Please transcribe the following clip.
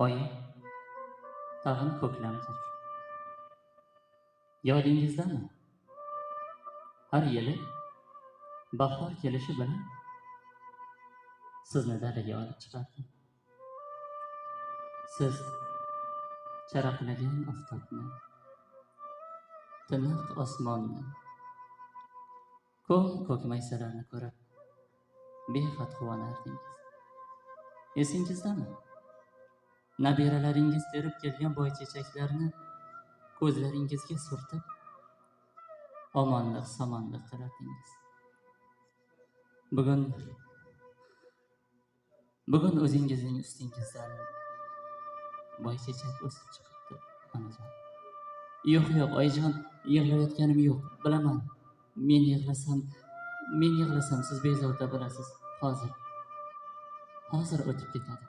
Oy, tag'in ko'klamdir. Yodingizdami? Har yili bahor kelishi bilan sizni dalaga olib chiqardim. Siz charaqlagan oftobni, tiniq osmonni, ko'k maysalarni ko'rib, behad quvonardingiz. Esingizdami? Nabiralaringiz terib kelgan boychechaklarni ko'zlaringizga surtib, omonlik-somonlik tilardingiz. Bugun o'zingizning ustingizdan boychechak o'sib chiqibdi, onajon. Yo'q, oyijon, yig'layotganim yo'q. Bilaman. Men yig'lasam siz bezovta bo'lasiz. Hozir o'tib ketadi.